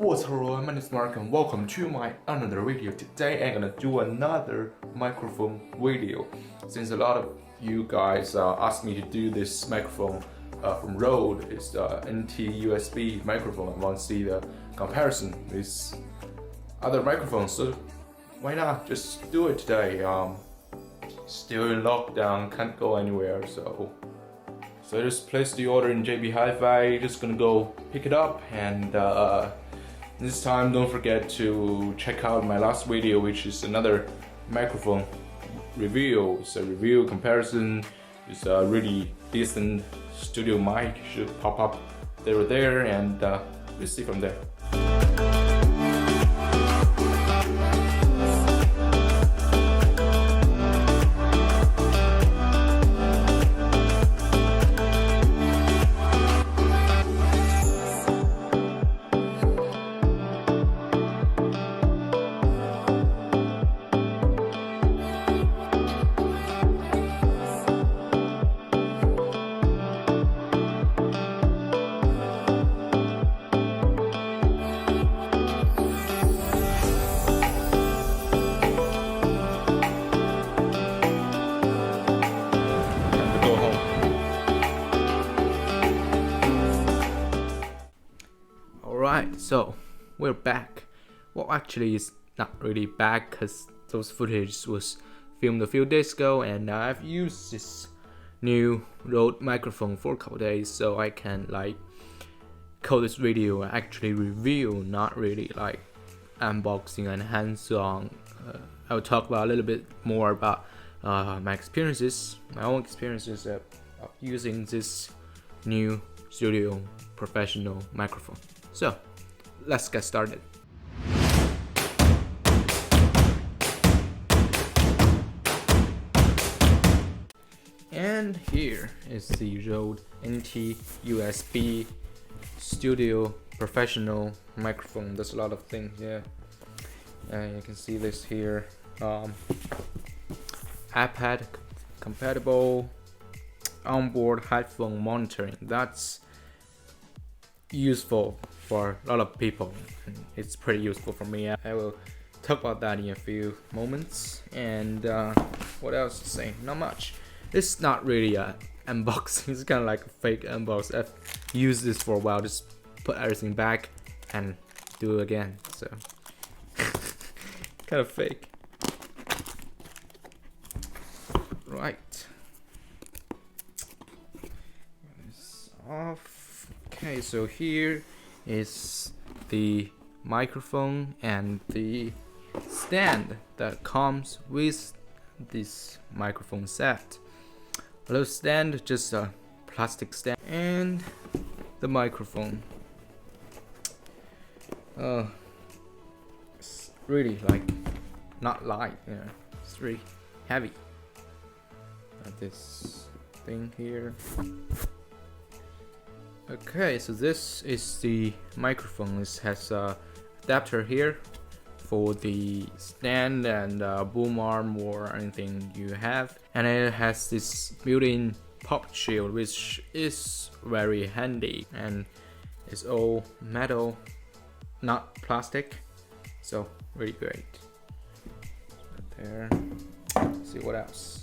What's up everyone, my name is Mark and welcome to my another video. Today I'm gonna do another microphone video. Since a lot of you guys asked me to do this microphone from Rode, it's the NT USB microphone. I want to see the comparison with other microphones, so why not just do it today. Still in lockdown, can't go anywhere, so I just placed the order in JB Hi-Fi, just gonna go pick it up, and this time don't forget to check out my last video, which is another microphone review. It's a review comparison. It's a really decent studio mic, should pop up there, and we'll see from there. Alright, so we're back. Well, actually it's not really back because those footage was filmed a few days ago, and I've used this new Rode microphone for a couple days, so I can call this video actually review, not really like unboxing and hands-on. I'll talk about a little bit more about my experiences, my own experiences of using this new studio professional microphone. So let's get started. And here is the Rode NT USB Studio Professional microphone. There's a lot of things here. You can see this here. iPad compatible, onboard headphone monitoring. That's useful for a lot of people, and it's pretty useful for me. I will talk about that in a few moments. And what else to say? Not much. It's not really a unboxing. It's kind of like a fake unbox. I've used this for a while, just put everything back and do it again, so kind of fake. Right, this off. Okay, so here is the microphone and the stand that comes with this microphone set. A little stand, just a plastic stand, and the microphone. It's really not light, it's really heavy. This thing here. Okay, so this is the microphone. This has a adapter here for the stand and boom arm or anything you have, and it has this built-in pop shield, which is very handy, and it's all metal, not plastic, so really great. Put there. Let's see what else.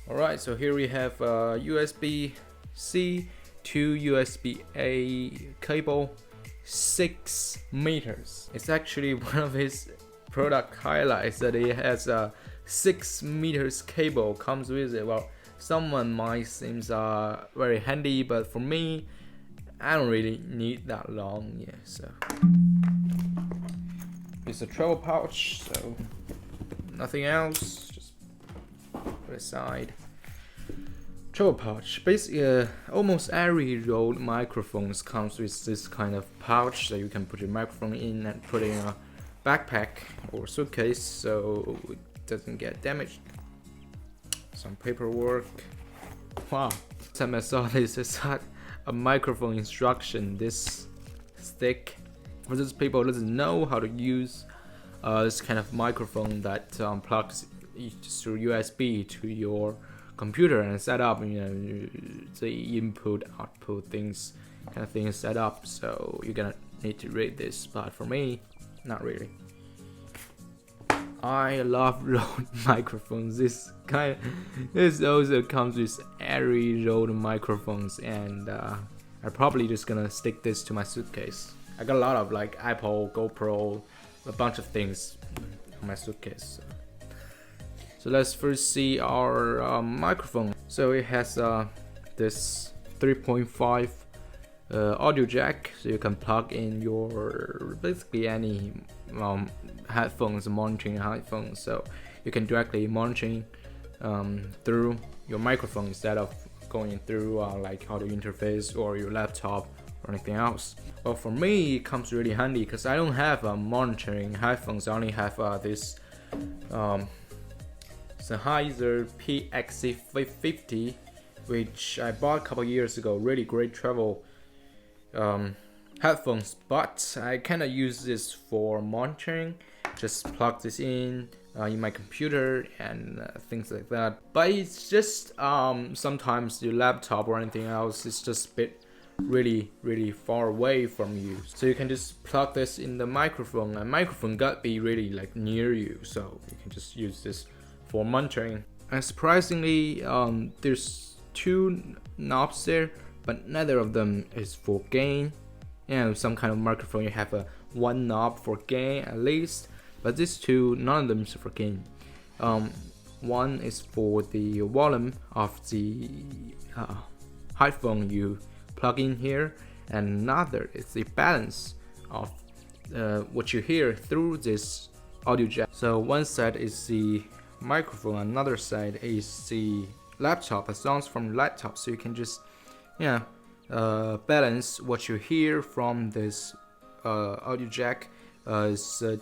Alright, so here we have USB-C to USB-A cable, 6 meters. It's actually one of his product highlights that it has a 6 meters cable comes with it. Well, someone might seems very handy, but for me, I don't really need that long. Yeah, so it's a travel pouch, so nothing else. Just put aside. Travel pouch. Basically, almost every Rode microphones comes with this kind of pouch that you can put your microphone in and put in a backpack or suitcase so it doesn't get damaged. Some paperwork. Wow. Last time I saw this, I saw a microphone instruction this thick. For those people who doesn't know how to use this kind of microphone that plugs through USB to your computer and set up, the input output things, kind of things set up. So you're gonna need to read this, but for me, not really. I love Rode microphones. This also comes with every Rode microphones, and I'm probably just gonna stick this to my suitcase. I got a lot of like Apple, GoPro, a bunch of things in my suitcase. So let's first see our microphone. So it has this 3.5 audio jack, so you can plug in your basically any headphones, monitoring headphones. So you can directly monitoring through your microphone instead of going through like audio interface or your laptop or anything else. Well, for me, it comes really handy because I don't have monitoring headphones. I only have this Sennheiser PXC50, which I bought a couple years ago. Really great travel headphones, but I kind of use this for monitoring. Just plug this in my computer and things like that. But it's just sometimes your laptop or anything else is just a bit really far away from you, so you can just plug this in the microphone, and microphone gotta be really like near you, so you can just use this for monitoring. And surprisingly, there's two knobs there, but neither of them is for gain. Some kind of microphone you have one knob for gain at least, but these two, none of them is for gain. One is for the volume of the headphone you plug in here, and another is the balance of what you hear through this audio jack. So one side is the microphone, another side is the laptop, the sounds from laptop, so you can just balance what you hear from this audio jack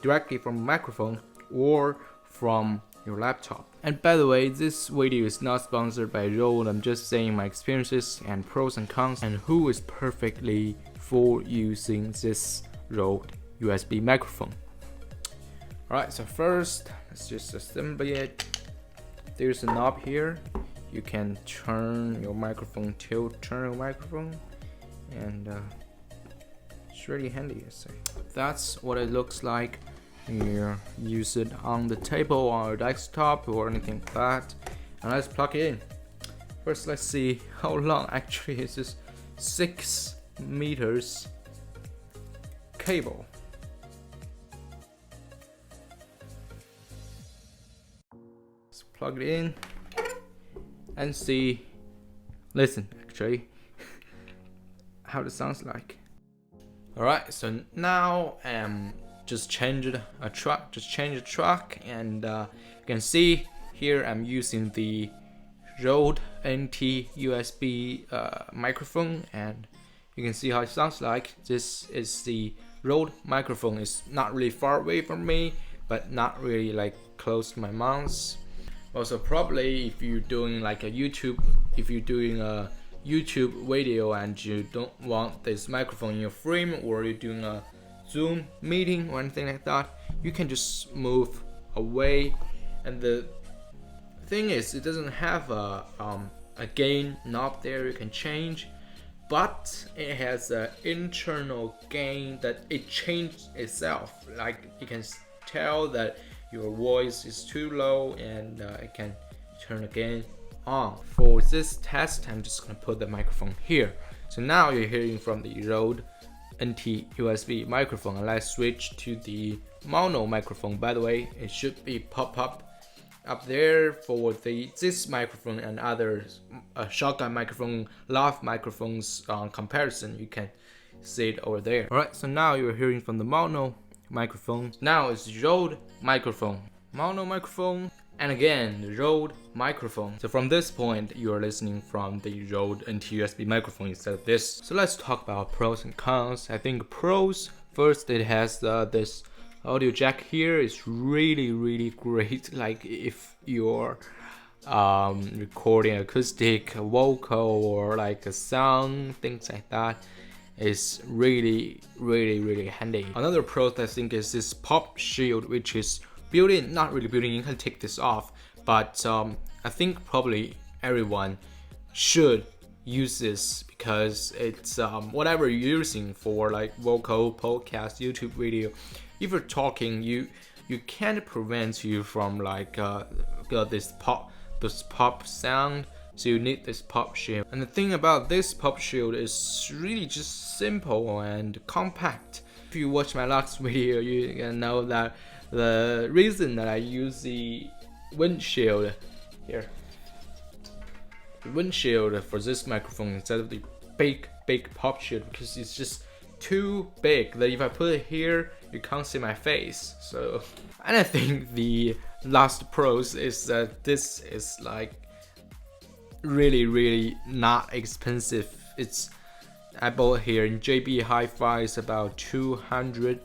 directly from microphone or from your laptop. And by the way, this video is not sponsored by Rode. I'm just saying my experiences and pros and cons, and who is perfectly for using this Rode USB microphone. Alright, so first let's just assemble it. There's a knob here. You can turn your microphone, turn your microphone, and it's really handy, I say. That's what it looks like. You use it on the table or desktop or anything like that. And let's plug it in. First, let's see how long actually is this 6 meters cable. Let's plug it in and see, listen actually, how it sounds like. Alright, so now just change the track, and you can see here I'm using the Rode NT USB microphone, and you can see how it sounds like. This is the Rode microphone. It's not really far away from me, but not really like close to my mouth. Also, probably if you're doing like a YouTube video and you don't want this microphone in your frame, or you're doing a Zoom meeting or anything like that, you can just move away. And the thing is, it doesn't have a gain knob there you can change, but it has an internal gain that it changes itself. Like you can tell that your voice is too low, and it can turn the gain on. For this test, I'm just gonna put the microphone here. So now you're hearing from the Rode NT USB microphone, and let's switch to the Moano microphone. By the way, it should be pop up there for this microphone and other shotgun microphone, Lav microphones comparison. You can see it over there. Alright, so now you're hearing from the Moano microphone. Now it's Rode microphone, Moano microphone, and again the Rode microphone. So from this point, you are listening from the Rode NT USB microphone instead of this. So let's talk about pros and cons. I think pros, first, it has this audio jack here. It's really great. Like if you're recording acoustic, vocal, or like a song, things like that, is really handy. Another pro I think is this pop shield, which is built in, not really built in, you can take this off, but I think probably everyone should use this because it's whatever you're using for like vocal, podcast, YouTube video. If you're talking, you can't prevent you from like this pop sound. So you need this pop shield. And the thing about this pop shield is really just simple and compact. If you watch my last video, you can know that the reason that I use the windshield here, the windshield for this microphone instead of the big pop shield, because it's just too big that if I put it here, you can't see my face. So, and I think the last pros is that this is like really not expensive. It's I bought here in JB Hi-Fi is about 200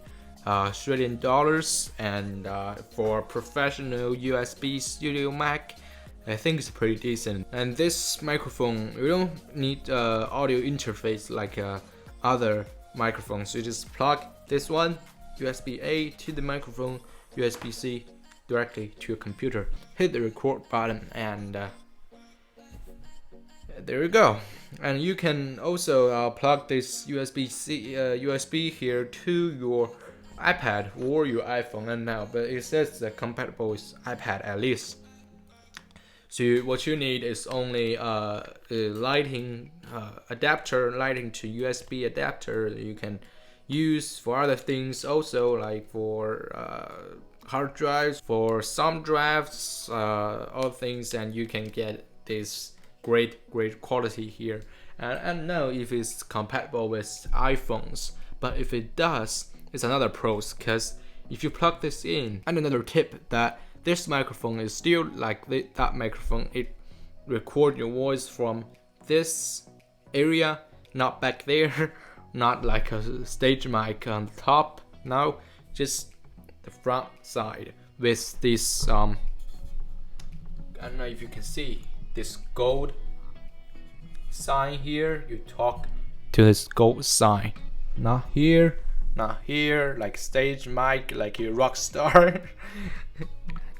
Australian dollars, and for professional USB studio mic, I think it's pretty decent. And this microphone, you don't need audio interface like other microphones. You just plug this one USB-A to the microphone, USB-C directly to your computer, hit the record button, and there you go. And you can also plug this USB here to your iPad or your iPhone, and now, but it says that compatible with iPad at least. So what you need is only a lighting adapter, lighting to USB adapter that you can use for other things also, like for hard drives, for some drafts, all things, and you can get this great quality here. And I don't know if it's compatible with iPhones, but if it does, it's another pros, because if you plug this in, and another tip that this microphone is still like that microphone, it record your voice from this area, not back there, not like a stage mic on the top, now just the front side with this I don't know if you can see this gold sign here. You talk to this gold sign, not here, like stage mic, like a rock star.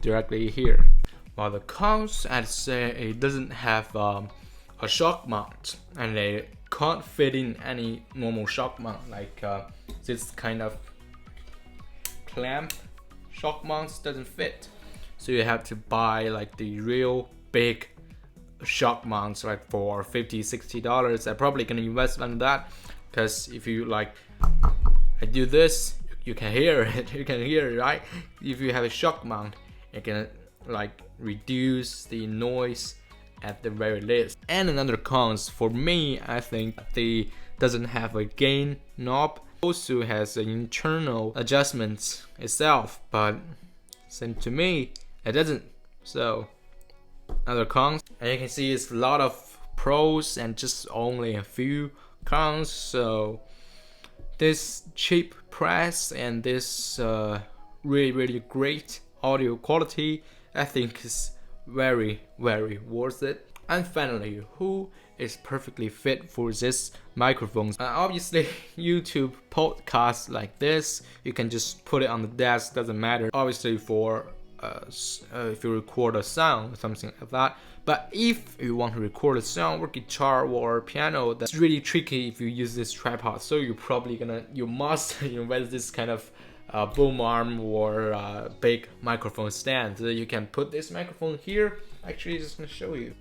Directly here. While the cons, I'd say it doesn't have a shock mount, and it can't fit in any normal shock mount, like this kind of clamp shock mounts doesn't fit. So you have to buy like the real big shock mounts, like for $50-$60. I'm probably gonna invest on that, because if you like, I do this, you can hear it, right? If you have a shock mount, you can like reduce the noise at the very least. And another cons for me, I think they doesn't have a gain knob. Also has an internal adjustments itself, but seems to me it doesn't. So other cons, and you can see it's a lot of pros and just only a few cons. So this cheap price and this really great audio quality, I think is very worth it. And finally, who is perfectly fit for this microphones? Obviously, YouTube podcasts like this, you can just put it on the desk, doesn't matter. Obviously, for if you record a sound or something like that. But if you want to record a sound or guitar or piano, that's really tricky if you use this tripod. So you're probably you must invest this kind of boom arm or big microphone stand, so that you can put this microphone here. Actually, just gonna show you.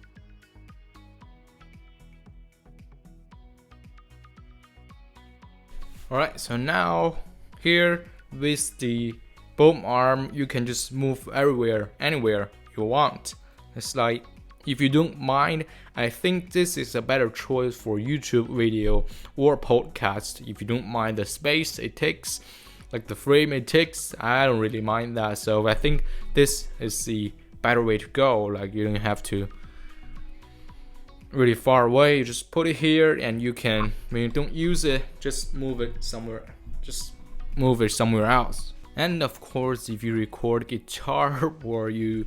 Alright, so now here with the boom arm, you can just move anywhere you want. It's like, if you don't mind, I think this is a better choice for YouTube video or podcast. If you don't mind the space it takes, like the frame it takes, I don't really mind that. So I think this is the better way to go. Like, you don't have to really far away, you just put it here, and you can, when you don't use it, just move it somewhere else. And of course, if you record guitar or you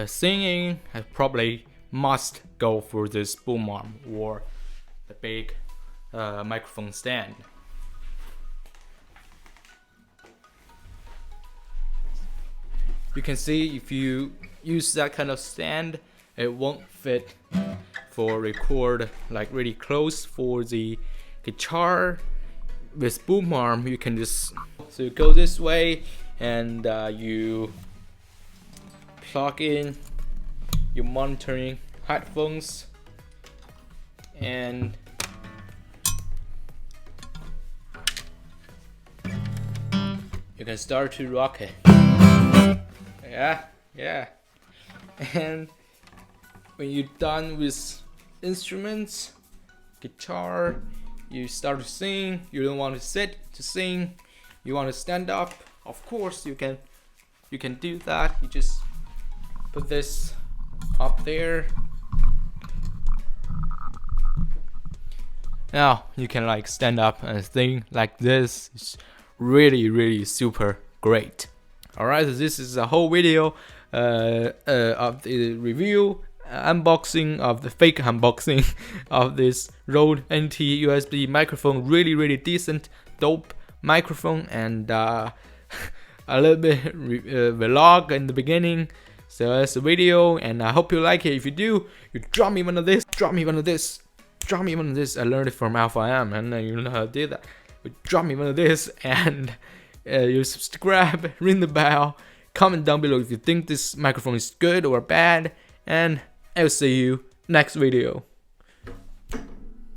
singing, I probably must go for this boom arm or the big microphone stand. You can see if you use that kind of stand, it won't fit for record like really close for the guitar. With boom arm, you can just, so you go this way and you plug in your monitoring headphones and you can start to rock it. Yeah. And when you're done with instruments, guitar, you start to sing. You don't want to sit to sing, you want to stand up. Of course you can do that. You just put this up there. Now you can like stand up and sing like this. It's really super great. Alright, so this is a whole video of the review, unboxing of the fake unboxing of this Rode NT USB microphone. Really decent, dope microphone, and a little bit vlog in the beginning. So that's the video, and I hope you like it. If you do, you drop me one of this, drop me one of this. I learned it from Alpha M, and you know how to do that. But drop me one of this, and you subscribe, ring the bell, comment down below if you think this microphone is good or bad, and I'll see you next video.